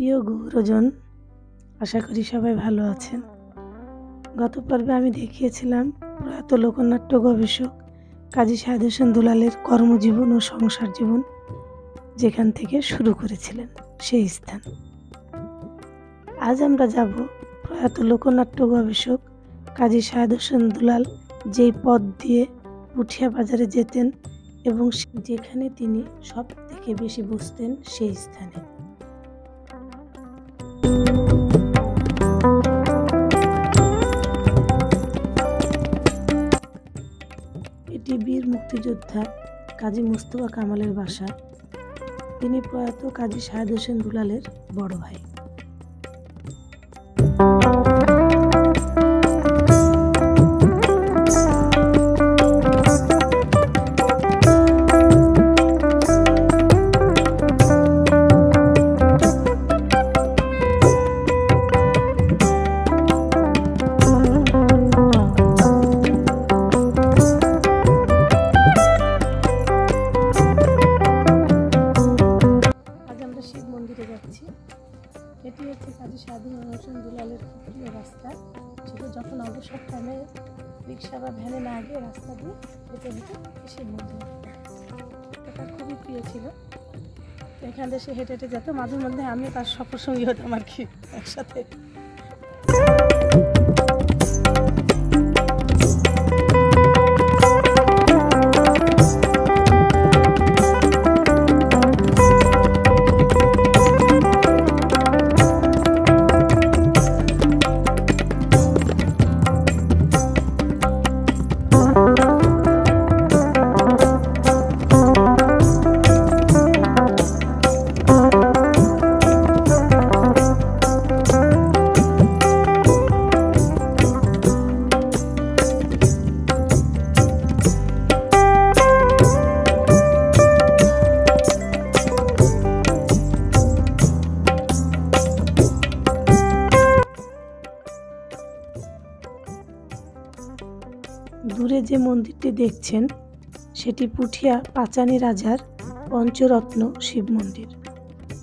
প্রিয় গৌরজন, আশা করি সবাই ভালো আছেন। গত পর্বে আমি দেখিয়েছিলাম প্রয়াত লোকনাট্য গবেষক কাজী শাহেদ হোসেন দুলালের কর্মজীবন ও সংসার জীবন যেখান থেকে শুরু করেছিলেন সেই স্থান। আজ আমরা যাব প্রয়াত লোকনাট্য গবেষক কাজী শাহেদ হোসেন দুলাল যেই পথ দিয়ে পুঠিয়া বাজারে যেতেন এবং যেখানে তিনি সব থেকে বেশি বসতেন সেই স্থানে। এটি বীর মুক্তিযোদ্ধা কাজী মোস্তফা কামালের বাসা। তিনি প্রয়াত কাজী শাহেদ হোসেন দুলালের বড় ভাই। এটি হচ্ছে কাজী শাহেদ হোসেন দুলালের প্রিয় রাস্তা। সেটা যখন অবসর টাইমে রিক্সা বা ভ্যানে না গিয়ে রাস্তা দিয়ে হেঁটে হেঁটে শিব মন্দির, এটা খুবই প্রিয় ছিল। এখান থেকে সে হেঁটে হেঁটে যেত, মাঝে মধ্যে আমিও তার সফর সঙ্গী হতাম আর কি একসাথে। দূরে যে মন্দিরটি দেখছেন সেটি পুঠিয়া পাঁচানী রাজার পঞ্চরত্ন শিব মন্দির।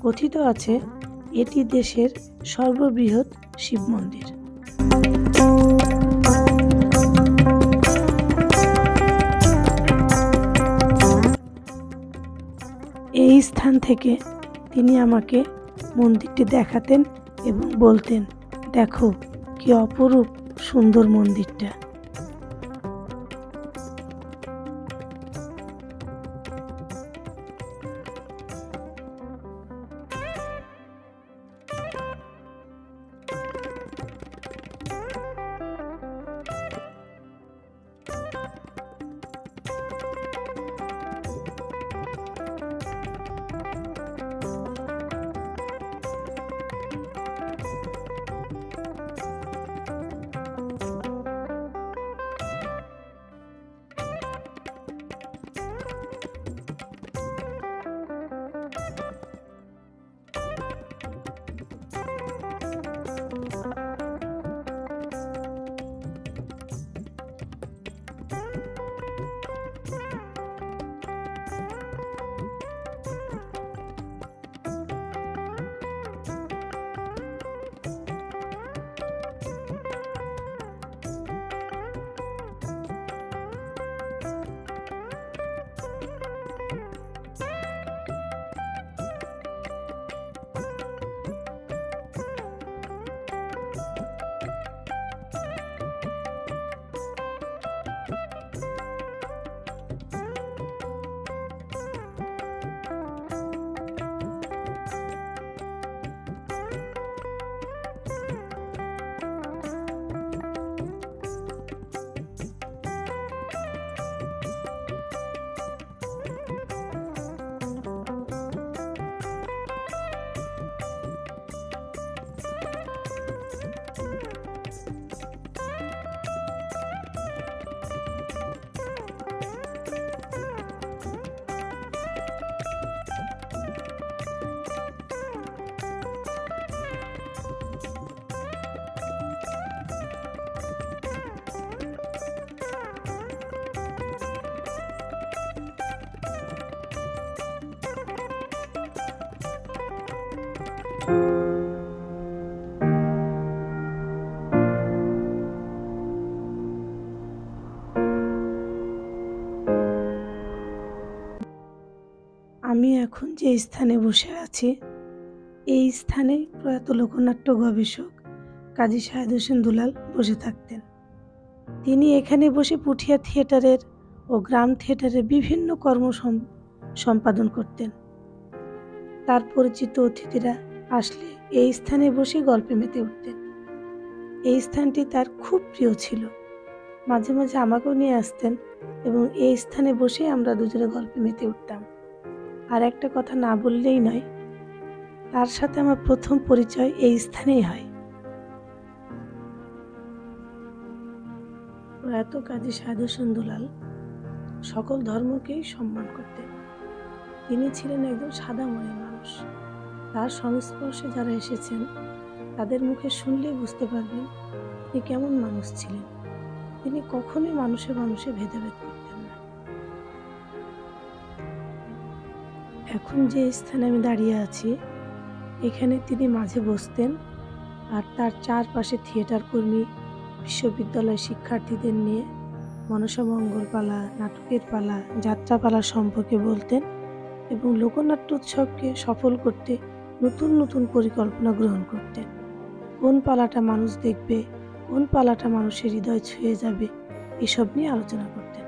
কথিত আছে এটি দেশের সর্ববৃহৎ শিব মন্দির। এই স্থান থেকে তিনি আমাকে মন্দিরটি দেখাতেন এবং বলতেন, দেখো কি অপরূপ সুন্দর মন্দিরটা। you. আমি এখন যে স্থানে বসে আছি, এই স্থানে প্রয়াত লোকনাট্য গবেষক কাজী শাহেদ হোসেন দুলাল বসে থাকতেন। তিনি এখানে বসে পুঠিয়া থিয়েটারের ও গ্রাম থিয়েটারের বিভিন্ন কর্ম সম্পাদন করতেন। তার পরিচিত অতিথিরা আসলে এই স্থানে বসে গল্পে মেতে উঠতেন। এই স্থানটি তার খুব প্রিয় ছিল। মাঝে মাঝে আমাকেও নিয়ে আসতেন এবং এই স্থানে বসে আমরা দুজনে গল্পে মেতে উঠতাম। আর একটা কথা না বললেই নয়, তার সাথে আমার প্রথম পরিচয় এই স্থানেই হয়। প্রয়াত কাজী শাহেদ হোসেন দুলাল সকল ধর্মকেই সম্মান করতেন। তিনি ছিলেন একজন সাদা মনের মানুষ। তার সংস্পর্শে যারা এসেছেন তাদের মুখে শুনলেই বুঝতে পারবেন তিনি কেমন মানুষ ছিলেন। তিনি কখনোই মানুষে মানুষে ভেদাভেদ করতেন না। এখন যে স্থানে আমি দাঁড়িয়ে আছি, এখানে তিনি মাঝে বসতেন আর তার চারপাশে থিয়েটার কর্মী, বিশ্ববিদ্যালয় শিক্ষার্থীদের নিয়ে মনসামঙ্গল পালা, নাটকের পালা, যাত্রাপালা সম্পর্কে বলতেন এবং লোকনাট্য উৎসবকে সফল করতে নতুন নতুন পরিকল্পনা গ্রহণ করতেন। কোন পালাটা মানুষ দেখবে, কোন পালাটা মানুষের হৃদয় ছুঁয়ে যাবে, এসব নিয়ে আলোচনা করতেন।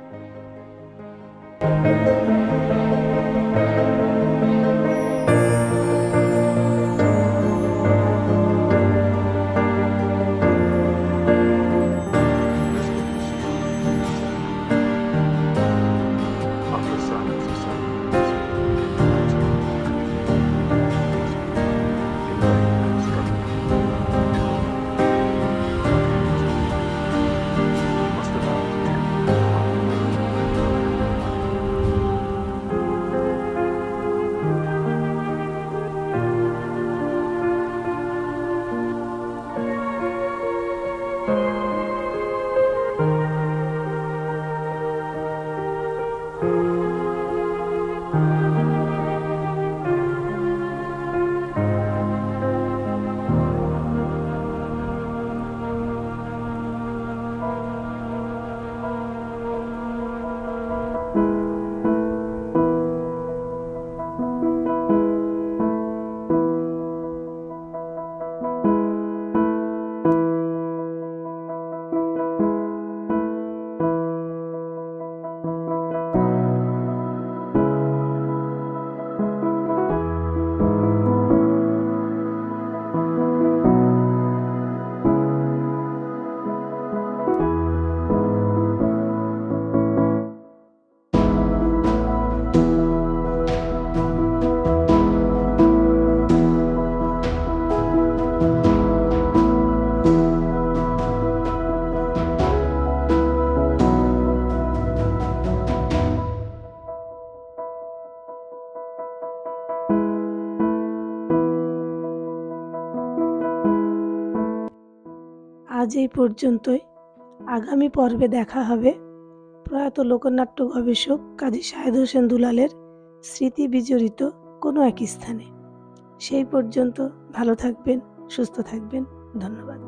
আজ এই পর্যন্তই। আগামী পর্বে দেখা হবে প্রয়াত লোকনাট্য গবেষক কাজী শাহেদ হোসেন দুলালের স্মৃতি বিজড়িত কোনো এক স্থানে। সেই পর্যন্ত ভালো থাকবেন, সুস্থ থাকবেন। ধন্যবাদ।